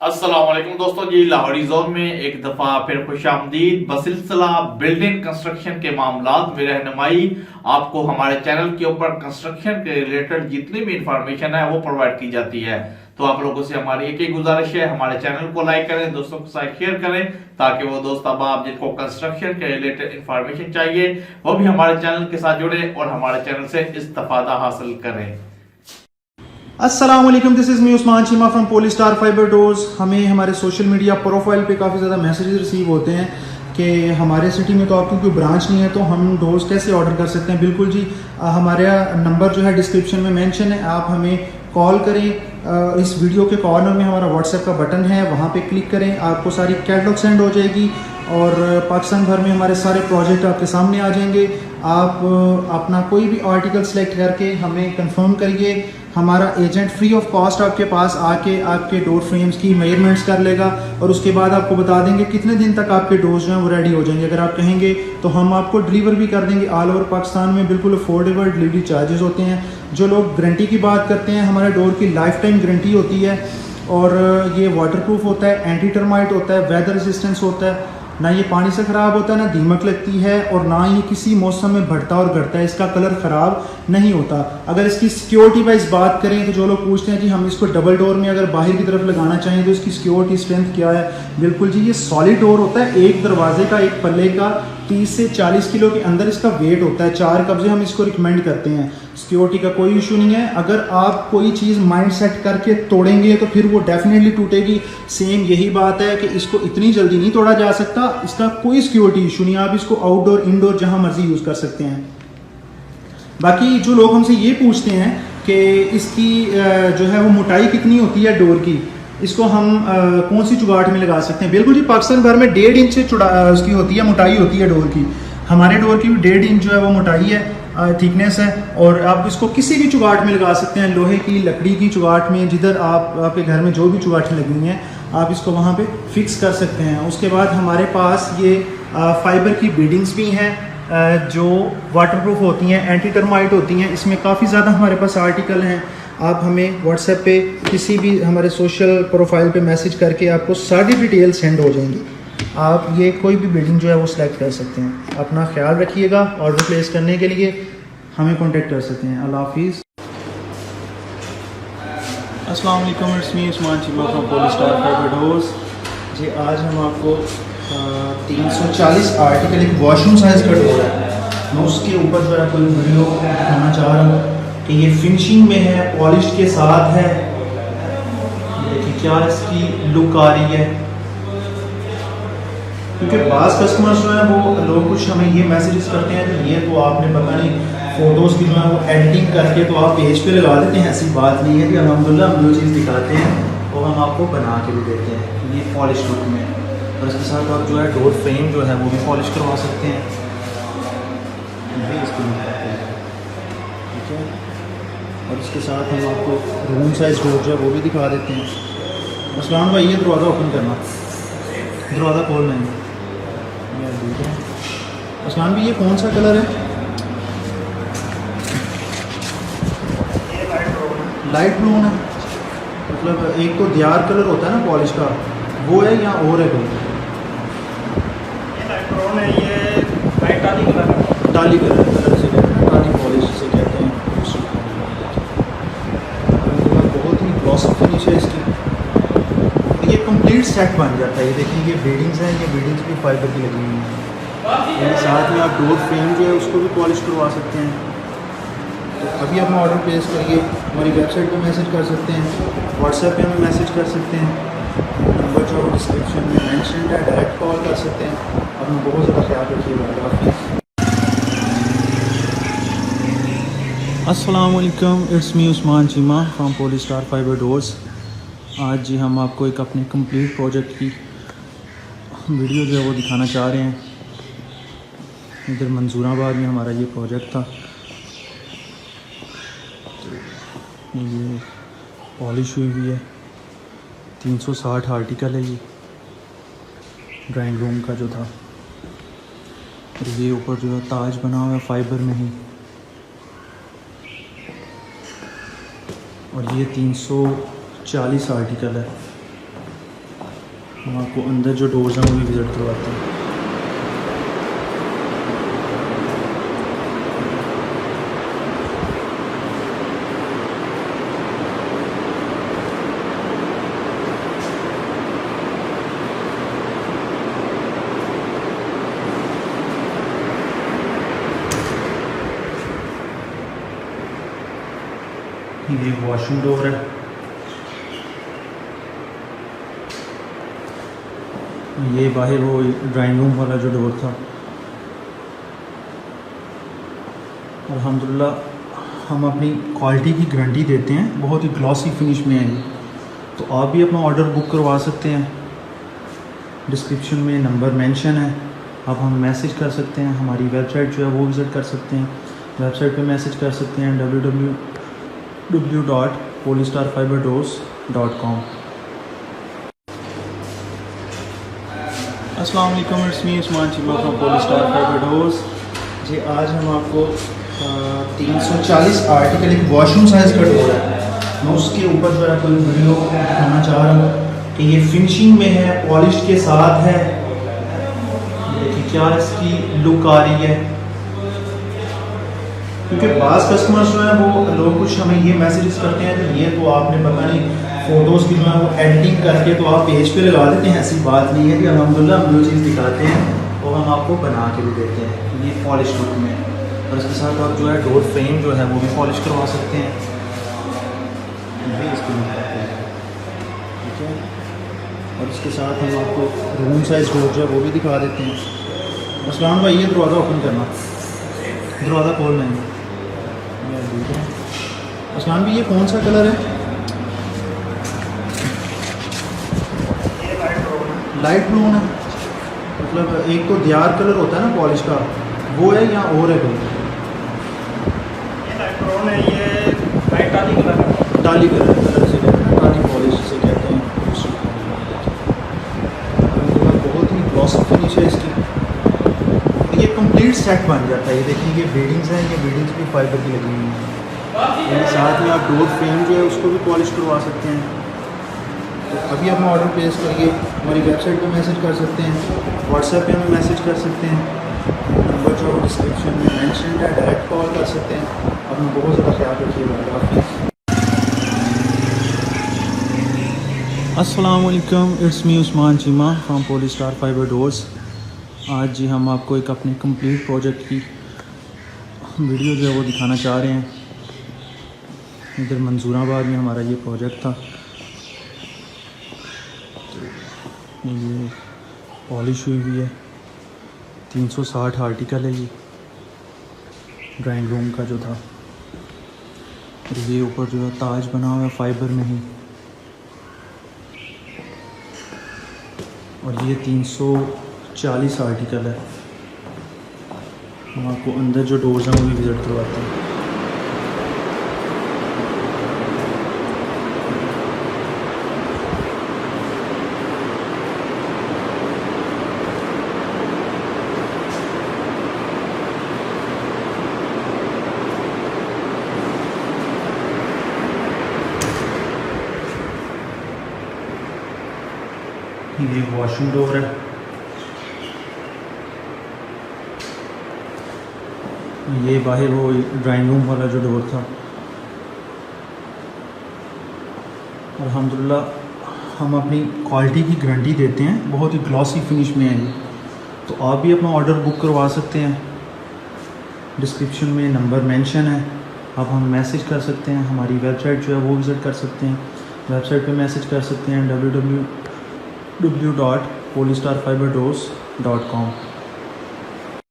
अस्सलाम वालेकुम दोस्तों जी, लाहौरी जोन में एक दफा फिर खुशामदीद। बसिलसिला बिल्डिंग कंस्ट्रक्शन के मामलात में रहनुमाई आपको हमारे चैनल के ऊपर कंस्ट्रक्शन के रिलेटेड जितनी भी इंफॉर्मेशन है वो प्रोवाइड की जाती है। तो आप लोगों से हमारी एक ही गुजारिश है, हमारे चैनल को लाइक करें, दोस्तों के साथ शेयर करें, ताकि वो दोस्त अब जिनको कंस्ट्रक्शन के रिलेटेड इंफॉर्मेशन चाहिए वो भी हमारे चैनल के साथ जुड़े और हमारे चैनल से इस्तेफादा हासिल करें। अस्सलाम वालेकुम, this is me Usman Cheema from Polystar Fiber doors. हमें हमारे सोशल मीडिया प्रोफाइल पे काफ़ी ज़्यादा मैसेजेस रिसीव होते हैं कि हमारे सिटी में तो आपकी कोई ब्रांच नहीं है, तो हम डोर्स कैसे ऑर्डर कर सकते हैं। बिल्कुल जी, हमारा नंबर जो है डिस्क्रिप्शन में मेंशन है, आप हमें कॉल करें। इस वीडियो के कॉर्नर में हमारा व्हाट्सएप का बटन है, वहाँ पे क्लिक करें, आपको सारी कैटलॉग सेंड हो जाएगी और पाकिस्तान भर में हमारे सारे प्रोजेक्ट आपके सामने आ जाएंगे। आप अपना कोई भी आर्टिकल सेलेक्ट करके हमें कंफर्म करिए, हमारा एजेंट फ्री ऑफ कॉस्ट आपके पास आके आपके डोर फ्रेम्स की मेजरमेंट्स कर लेगा और उसके बाद आपको बता देंगे कितने दिन तक आपके डोर्स जो हैं वो रेडी हो जाएंगे। अगर आप कहेंगे तो हम आपको डिलीवर भी कर देंगे ऑल ओवर पाकिस्तान में। बिल्कुल अफोर्डेबल डिलीवरी चार्जेस होते हैं। जो लोग गारंटी की बात करते हैं, हमारे डोर की लाइफ टाइम गारंटी होती है और ये वाटरप्रूफ होता है, एंटी टर्माइट होता है, वेदर रेजिस्टेंस होता है, ना ये पानी से ख़राब होता है, ना दीमक लगती है और ना ये किसी मौसम में बढ़ता और घटता है। इसका कलर ख़राब नहीं होता। अगर इसकी सिक्योरिटी वाइज बात करें तो जो लोग पूछते हैं कि हम इसको डबल डोर में अगर बाहर की तरफ लगाना चाहें तो इसकी सिक्योरिटी स्ट्रेंथ क्या है, बिल्कुल जी ये सॉलिड डोर होता है। एक दरवाजे का, एक पल्ले का 30 से 40 किलो के अंदर इसका वेट होता है। 4 कब्जे हम इसको रिकमेंड करते हैं। सिक्योरिटी का कोई इशू नहीं है। अगर आप कोई चीज़ माइंड सेट करके तोड़ेंगे तो फिर वो डेफिनेटली टूटेगी। सेम यही बात है कि इसको इतनी जल्दी नहीं तोड़ा जा सकता। इसका कोई सिक्योरिटी इशू नहीं है। आप इसको आउटडोर इनडोर जहां मर्जी यूज़ कर सकते हैं। बाकी जो लोग हमसे ये पूछते हैं कि इसकी जो है वो मोटाई कितनी होती है डोर की, इसको हम कौन सी चुगाट में लगा सकते हैं। बिल्कुल जी, पाकिस्तान भर में 1.5 इंच से उसकी होती है, मोटाई होती है डोर की। हमारे डोर की भी 1.5 इंच जो है वो मोटाई है, थिकनेस है और आप इसको किसी भी चुगाट में लगा सकते हैं। लोहे की, लकड़ी की चुगाट में, जिधर आपके घर में जो भी चुगाटें लगी हुई हैं आप इसको वहाँ पे फिक्स कर सकते हैं। उसके बाद हमारे पास ये फाइबर की बीडिंग्स भी हैं जो वाटरप्रूफ होती हैं, एंटी टर्माइट होती हैं। इसमें काफ़ी ज़्यादा हमारे पास आर्टिकल हैं। आप हमें व्हाट्सएप पे किसी भी हमारे सोशल प्रोफाइल पे मैसेज करके आपको सारी डिटेल सेंड हो जाएंगी। आप ये कोई भी बिल्डिंग जो है वो सिलेक्ट कर सकते हैं। अपना ख्याल रखिएगा। ऑर्डर प्लेस करने के लिए हमें कांटेक्ट कर सकते हैं। अल्लाह हाफिज़। अस्सलाम वालेकुम, it's me Usman Cheema from Polystar Fiber Doors. जी आज हम आपको 340 आर्टिकल, एक वॉशरूम साइज़ का डोर है, मैं उसके ऊपर जो है कोई वीडियो दिखाना चाह रहा हूँ कि ये फिनिशिंग में है, पॉलिश के साथ है। देखिए क्या इसकी लुक आ रही है। क्योंकि बाज़ कस्टमर्स जो है वो लोग कुछ हमें ये मैसेजेस करते हैं कि ये तो आपने पता नहीं फ़ोटोज़ की जो है वो एडिटिंग करके तो आप पेज पे लगा देते हैं। ऐसी बात नहीं है कि अल्हम्दुलिल्लाह हम जो चीज़ दिखाते हैं वो हम आपको बना के भी देते हैं, ये पॉलिश लुक में। और इसके साथ आप जो है डोर फ्रेम जो है वो भी पॉलिश करवा सकते हैं। इसको ठीक है, और इसके साथ हम आपको रूम साइज़ डोर जो है वो भी दिखा देते हैं। अस्सलाम भाई, ये दरवाज़ा ओपन करना, दरवाज़ा खोलना है। अस्सलाम भी, ये कौन सा कलर है? लाइट ब्राउन है। मतलब एक तो दियार कलर होता है ना पॉलिश का, वो है या और है कोई? ये लाइट ब्राउन है, ये लाइट टाली कलर है। टाली कलर से कहते हैं, टाली पॉलिश से कहते हैं। बहुत ही ग्लॉसी फिनिश है इसकी। ये कंप्लीट सेट बन जाता है। ये देखिए, ये बीडिंग्स हैं, ये बीडिंग्स भी फाइबर की लगी हुई हैं। साथ में आप डोर फ्रेम जो है उसको भी पॉलिश करवा सकते हैं। तो अभी अपना ऑर्डर प्लेस करिए, हमारी वेबसाइट पे मैसेज कर सकते हैं, व्हाट्सएप पे हमें मैसेज कर सकते हैं। नंबर जो है डिस्क्रिप्शन में मेंशन है, डायरेक्ट कॉल कर सकते हैं। अपना बहुत ज़्यादा ख्याल रखिएगा। अस्सलाम वालेकुम, it's me Usman Cheema from Polystar Fiber doors. आज जी हम आपको एक अपने कंप्लीट प्रोजेक्ट की वीडियो जो है वो दिखाना चाह रहे हैं। इधर मंसूराबाद में हमारा ये प्रोजेक्ट था। तो ये पॉलिश हुई हुई है, 360 आर्टिकल है ये ड्राइंग रूम का जो था। और ये ऊपर जो है ताज बना हुआ है फाइबर में ही, और ये 340 आर्टिकल है। हम आपको अंदर जो डोर्स हैं वो भी विज़िट करवाते हैं। ये वॉशरूम डोर है, ये बाहर वो ड्राइंग रूम वाला जो डोर था। अल्हम्दुलिल्लाह हम अपनी क्वालिटी की गारंटी देते हैं, बहुत ही ग्लॉसी फिनिश में है ये। तो आप भी अपना ऑर्डर बुक करवा सकते हैं, डिस्क्रिप्शन में नंबर मेंशन है, आप हमें मैसेज कर सकते हैं, हमारी वेबसाइट जो है वो विज़िट कर सकते हैं, वेबसाइट पे मैसेज कर सकते हैं www.polystarfiberdoors.com। अस्सलाम वालेकुम, it's me Usman Cheema from Polystar Fiber Doors. जी आज हम आपको 340 आर्टिकल एक वॉशरूम साइज़ का डोर है, मैं उसके ऊपर जो है कोई वीडियो दिखाना चाह रहा हूँ कि ये फिनिशिंग में है, पॉलिश के साथ है। देखिए क्या इसकी लुक आ रही है, क्योंकि बाज़ कस्टमर्स जो है वो लोग कुछ हमें ये मैसेजेस करते हैं कि ये तो आपने पता नहीं फ़ोटोज़ की जो है वो एडिटिंग करके तो आप पेज पे लगा देते हैं। ऐसी बात नहीं है कि अल्हम्दुलिल्लाह हम जो चीज़ दिखाते हैं वो हम आपको बना के भी देते हैं, ये पॉलिश लुक में। और इसके साथ आप जो है डोर फ्रेम जो है वो भी पॉलिश करवा सकते हैं, ये इसकी लुक आती है, ठीक है। और इसके साथ हम आपको रूम साइज़ डोर जो है वो भी दिखा देते हैं। अस्सलाम भाई, ये दरवाज़ा ओपन करना, दरवाज़ा खोलना है। अस्सलाम भी, ये कौन सा कलर है? लाइट ब्राउन है, मतलब एक तो दियार कलर होता है ना पॉलिश का, वो है या और है कोई? ये लाइट ब्राउन है, ये लाइट टाली कलर है। टाली कलर से कहते हैं ना, टाली पॉलिश से कहते हैं। बहुत ही ग्लॉसी फिनिश है इसकी, ये कंप्लीट सेट बन जाता है। ये देखिए ये बीडिंग्स हैं, ये बीडिंग्स भी फाइबर की लगी हुई हैं। साथ में आप डोर फ्रेम जो है उसको भी पॉलिश करवा सकते हैं। तो अभी अपना ऑर्डर प्लेस करिए, हमारी वेबसाइट पे मैसेज कर सकते हैं, व्हाट्सएप पे हमें मैसेज कर सकते हैं, नंबर जो डिस्क्रिप्शन में मेंशन है, डायरेक्ट कॉल कर सकते हैं। अपना बहुत ज़्यादा ख्याल रखिएगा। अस्सलाम वालेकुम, it's me Usman Cheema from Polystar Fiber doors. आज जी हम आपको एक अपने कंप्लीट प्रोजेक्ट की वीडियो जो है वो दिखाना चाह रहे हैं। इधर मंसूराबाद में हमारा ये प्रोजेक्ट था, तो ये पॉलिश हुई हुई है, 360 आर्टिकल है ये ड्राइंग रूम का जो था। और ये ऊपर जो है ताज बना हुआ है फाइबर में ही, और ये 340 आर्टिकल है। हम आपको अंदर जो डोर्स हैं वो भी विज़िट करवाते हैं। ये वॉशरूम डोर है, ये बाहर वो ड्राइंग रूम वाला जो डोर था। अल्हम्दुलिल्लाह हम अपनी क्वालिटी की गारंटी देते हैं, बहुत ही ग्लॉसी फिनिश में है ये। तो आप भी अपना ऑर्डर बुक करवा सकते हैं, डिस्क्रिप्शन में नंबर मेंशन है, आप हमें मैसेज कर सकते हैं, हमारी वेबसाइट जो है वो विज़िट कर सकते हैं, वेबसाइट पे मैसेज कर सकते हैं www.polystarfiberdoors.com।